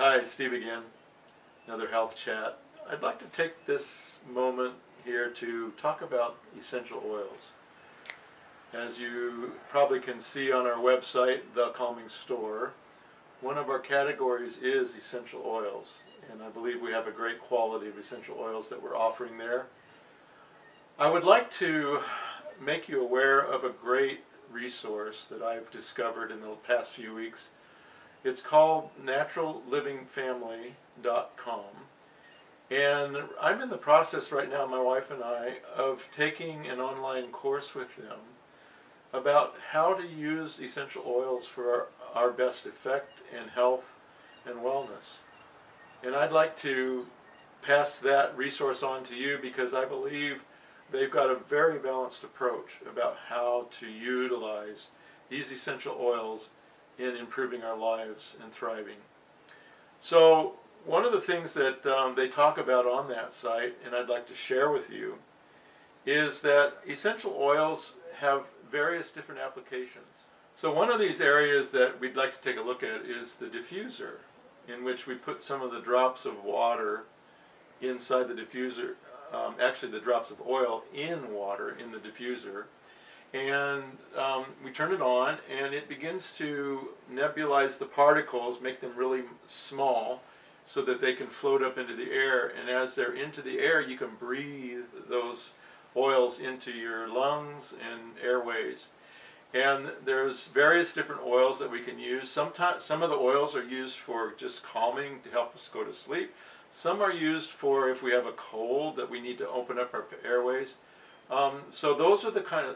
Hi, Steve again. Another health chat. I'd like to take this moment here to talk about essential oils. As you probably can see on our website, The Calming Store, one of our categories is essential oils, and I believe we have a great quality of essential oils that we're offering there. I would like to make you aware of a great resource that I've discovered in the past few weeks. It's called naturallivingfamily.com, and I'm in the process right now, my wife and I, of taking an online course with them about how to use essential oils for our best effect in health and wellness. And I'd like to pass that resource on to you because I believe they've got a very balanced approach about how to utilize these essential oils in improving our lives and thriving. So one of the things that they talk about on that site, and I'd like to share with you, is that essential oils have various different applications. So one of these areas that we'd like to take a look at is the diffuser, in which we put some of the drops of water inside the diffuser, actually the drops of oil in water in the diffuser, and we turn it on and it begins to nebulize the particles, make them really small so that they can float up into the air, and as they're into the air you can breathe those oils into your lungs and airways. And there's various different oils that we can use. Sometimes some of the oils are used for just calming to help us go to sleep. Some are used for if we have a cold that we need to open up our airways. So those are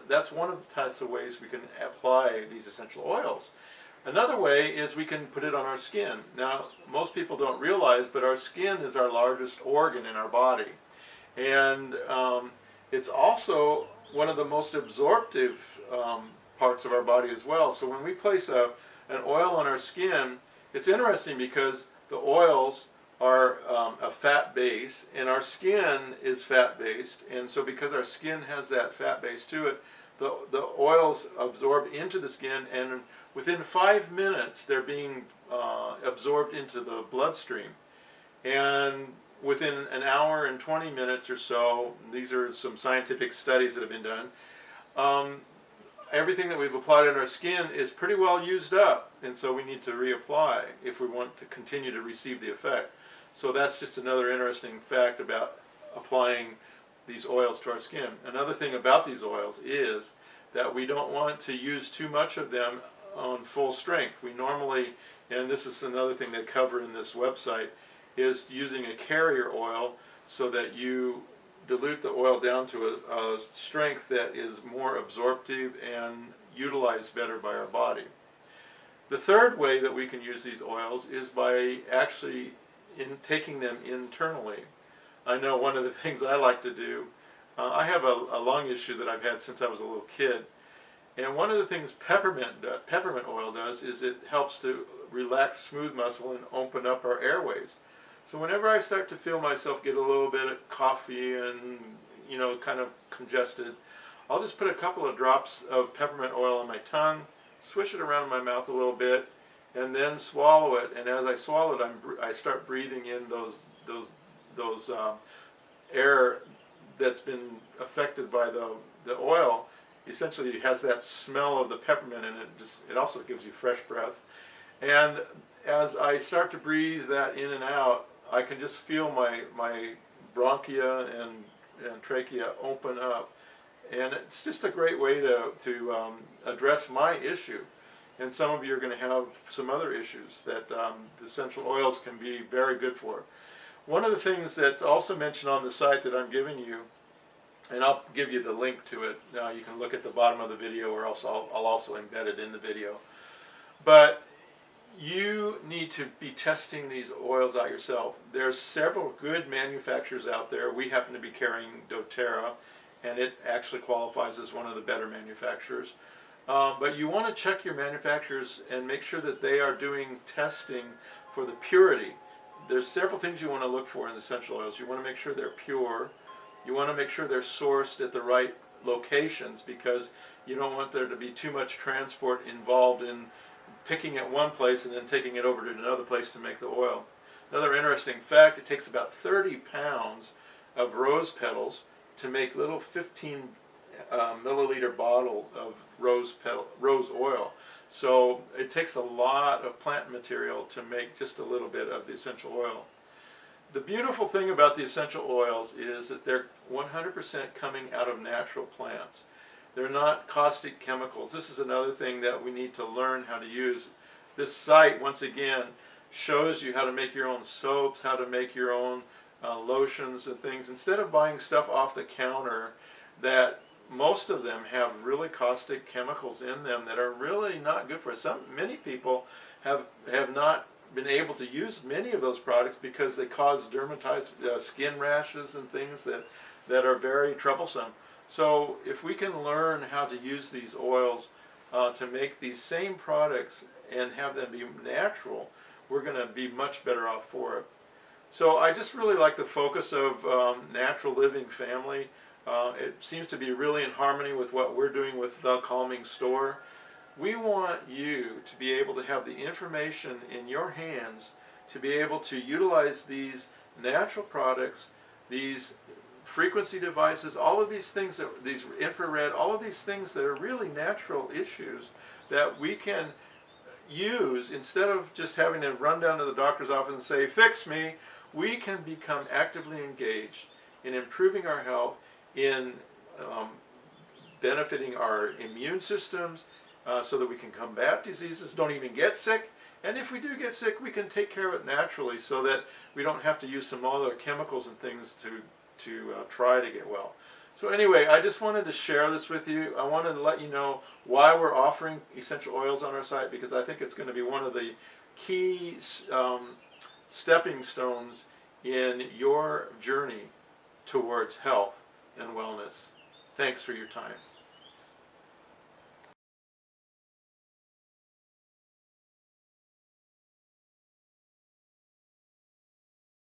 that's one of the types of ways we can apply these essential oils. Another way is we can put it on our skin. Now, most people don't realize, but our skin is our largest organ in our body. And it's also one of the most absorptive parts of our body as well. So when we place an oil on our skin, it's interesting because the oils are a fat base, and our skin is fat based, and so because our skin has that fat base to it, the oils absorb into the skin, and within 5 minutes they're being absorbed into the bloodstream, and within an hour and 20 minutes or so, these are some scientific studies that have been done, everything that we've applied on our skin is pretty well used up, and so we need to reapply if we want to continue to receive the effect. So that's just another interesting fact about applying these oils to our skin. Another thing about these oils is that we don't want to use too much of them on full strength. We normally, and this is another thing they cover in this website, is using a carrier oil so that you dilute the oil down to a strength that is more absorptive and utilized better by our body. The third way that we can use these oils is by actually taking them internally. I know one of the things I like to do, I have a lung issue that I've had since I was a little kid, and one of the things peppermint oil does is it helps to relax smooth muscle and open up our airways. So whenever I start to feel myself get a little bit of coffee and kind of congested, I'll just put a couple of drops of peppermint oil on my tongue, swish it around in my mouth a little bit, and then swallow it. And as I swallow it, I start breathing in those air that's been affected by the oil. Essentially, it has that smell of the peppermint, and it also gives you fresh breath. And as I start to breathe that in and out, I can just feel my bronchia and trachea open up, and it's just a great way to address my issue. And some of you are going to have some other issues that the essential oils can be very good for. One of the things that's also mentioned on the site that I'm giving you, and I'll give you the link to it. Now you can look at the bottom of the video, or else I'll also embed it in the video. But you need to be testing these oils out yourself. There's several good manufacturers out there. We happen to be carrying doTERRA, and it actually qualifies as one of the better manufacturers. But you want to check your manufacturers and make sure that they are doing testing for the purity. There's several things you want to look for in essential oils. You want to make sure they're pure. You want to make sure they're sourced at the right locations, because you don't want there to be too much transport involved in picking at one place and then taking it over to another place to make the oil. Another interesting fact, it takes about 30 pounds of rose petals to make little 15 milliliter bottle of rose oil. So it takes a lot of plant material to make just a little bit of the essential oil. The beautiful thing about the essential oils is that they're 100% coming out of natural plants. They're not caustic chemicals. This is another thing that we need to learn how to use. This site, once again, shows you how to make your own soaps, how to make your own lotions and things. Instead of buying stuff off the counter that most of them have really caustic chemicals in them that are really not good for us. Many people have not been able to use many of those products because they cause dermatized skin rashes and things that are very troublesome. So if we can learn how to use these oils to make these same products and have them be natural, we're going to be much better off for it. So I just really like the focus of Natural Living Family. It seems to be really in harmony with what we're doing with The Calming Store. We want you to be able to have the information in your hands to be able to utilize these natural products, these frequency devices, all of these things, these infrared, all of these things that are really natural issues that we can use instead of just having to run down to the doctor's office and say, fix me. We can become actively engaged in improving our health, in benefiting our immune systems so that we can combat diseases, don't even get sick. And if we do get sick, we can take care of it naturally so that we don't have to use some other chemicals and things to try to get well. So anyway, I just wanted to share this with you. I wanted to let you know why we're offering essential oils on our site, because I think it's going to be one of the key stepping stones in your journey towards health and wellness. Thanks for your time.